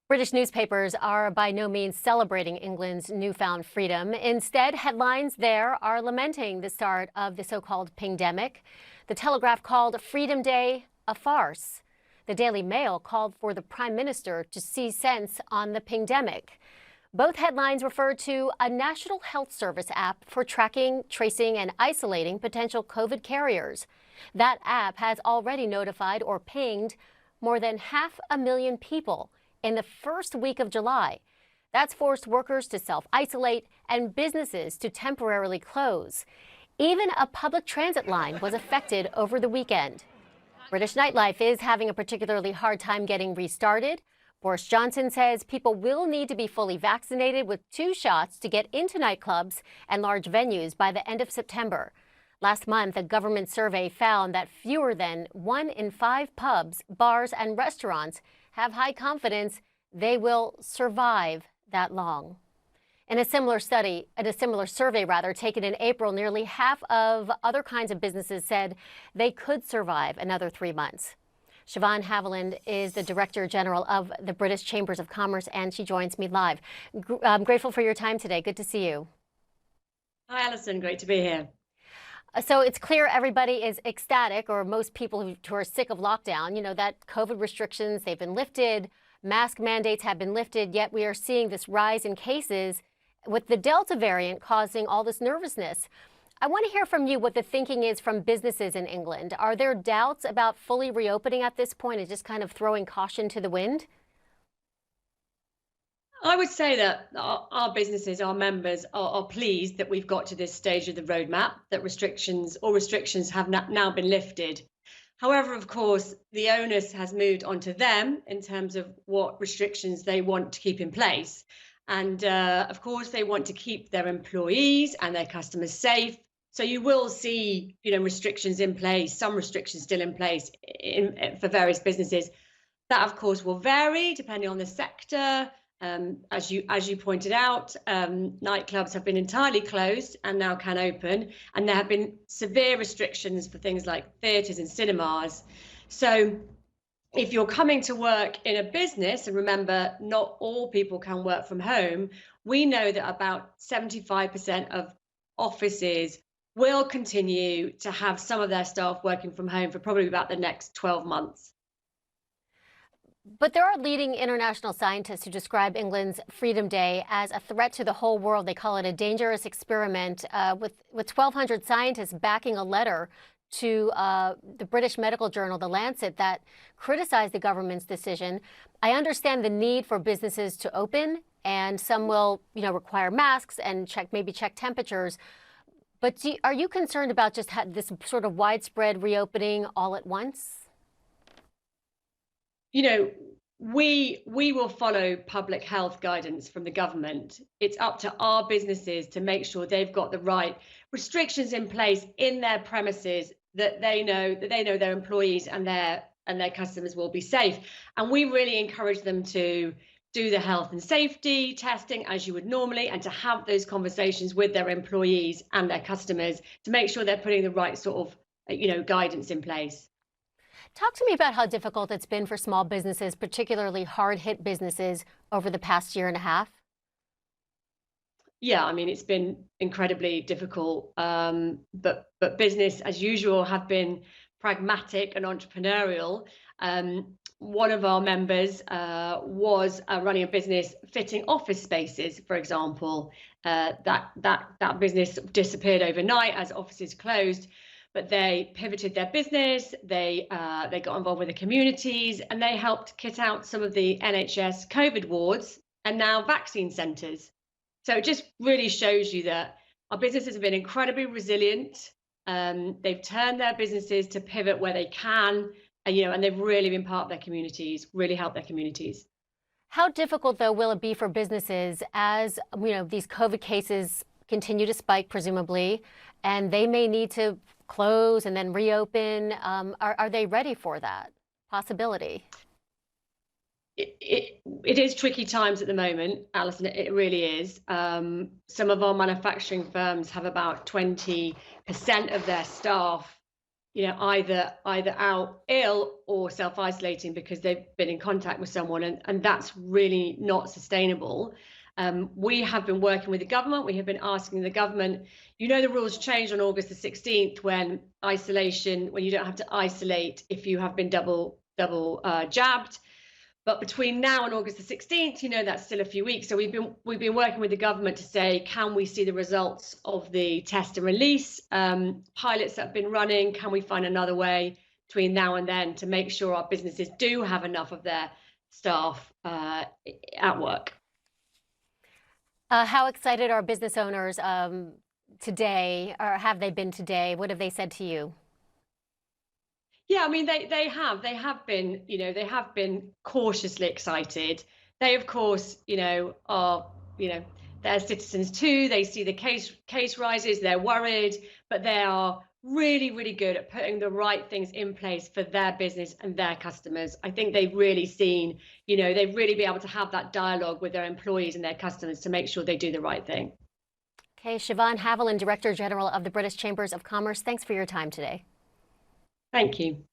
British newspapers are by no means celebrating England's newfound freedom. Instead, headlines there are lamenting the start of the so-called ping-demic. The Telegraph called Freedom Day a farce. The Daily Mail called for the Prime Minister to see sense on the ping-demic. Both headlines refer to a National Health Service app for tracking, tracing, and isolating potential COVID carriers. That app has already notified or pinged more than 500,000 people in the first week of July. That's forced workers to self-isolate and businesses to temporarily close. Even a public transit line was affected over the weekend. British nightlife is having a particularly hard time getting restarted. Boris Johnson says people will need to be fully vaccinated with 2 shots to get into nightclubs and large venues by the end of September. Last month, a government survey found that fewer than 1 in 5 pubs, bars, and restaurants have high confidence they will survive that long. In a similar survey taken in April, nearly half of other kinds of businesses said they could survive another 3 months. Shevaun Haviland is the Director General of the British Chambers of Commerce, and she joins me live. I'm grateful for your time today. Good to see you. Hi, Alison. Great to be here. So it's clear everybody is ecstatic, or most people who are sick of lockdown, that COVID restrictions, they've been lifted, mask mandates have been lifted, yet we are seeing this rise in cases with the Delta variant causing all this nervousness. I want to hear from you what the thinking is from businesses in England. Are there doubts about fully reopening at this point and just kind of throwing caution to the wind? I would say that our businesses, our members are pleased that we've got to this stage of the roadmap, that restrictions have now been lifted. However, of course, the onus has moved onto them in terms of what restrictions they want to keep in place. And of course, they want to keep their employees and their customers safe. So you will see, restrictions in place, some restrictions still in place for various businesses. That, of course, will vary depending on the sector. As you pointed out, nightclubs have been entirely closed and now can open, and there have been severe restrictions for things like theatres and cinemas. So if you're coming to work in a business, and remember, not all people can work from home, we know that about 75% of offices will continue to have some of their staff working from home for probably about the next 12 months. But there are leading international scientists who describe England's Freedom Day as a threat to the whole world. They call it a dangerous experiment, with 1,200 scientists backing a letter to the British medical journal, The Lancet, that criticized the government's decision. I understand the need for businesses to open, and some will, require masks and maybe check temperatures. But are you concerned about just this sort of widespread reopening all at once? We will follow public health guidance from the government. It's up to our businesses to make sure they've got the right restrictions in place in their premises, that they know their employees and their customers will be safe. And we really encourage them to do the health and safety testing as you would normally, and to have those conversations with their employees and their customers to make sure they're putting the right sort of guidance in place. Talk to me about how difficult it's been for small businesses, particularly hard-hit businesses, over the past year and a half. Yeah, I mean, it's been incredibly difficult, but business as usual have been pragmatic and entrepreneurial. One of our members was running a business fitting office spaces, for example. That business disappeared overnight as offices closed. But they pivoted their business, they got involved with the communities, and they helped kit out some of the NHS COVID wards and now vaccine centres. So it just really shows you that our businesses have been incredibly resilient. They've turned their businesses to pivot where they can, and they've really been part of their communities, really helped their communities. How difficult, though, will it be for businesses as, these COVID cases continue to spike, presumably, and they may need to close and then reopen? Are they ready for that possibility? It is tricky times at the moment, Alison. It really is. Some of our manufacturing firms have about 20% of their staff, either out ill or self-isolating because they've been in contact with someone, and that's really not sustainable. We have been working with the government. We have been asking the government, the rules changed on August the 16th when you don't have to isolate if you have been double jabbed. But between now and August the 16th, that's still a few weeks. So we've been working with the government to say, can we see the results of the test and release pilots that have been running? Can we find another way between now and then to make sure our businesses do have enough of their staff at work? How excited are business owners today, or have they been today? What have they said to you? Yeah, I mean, they have been, they have been cautiously excited. They, of course, are, they're citizens too. They see the case rises, they're worried, but they are really, really good at putting the right things in place for their business and their customers. I think they've really seen, they've really been able to have that dialogue with their employees and their customers to make sure they do the right thing. Okay, Shevaun Haviland, Director General of the British Chambers of Commerce, thanks for your time today. Thank you.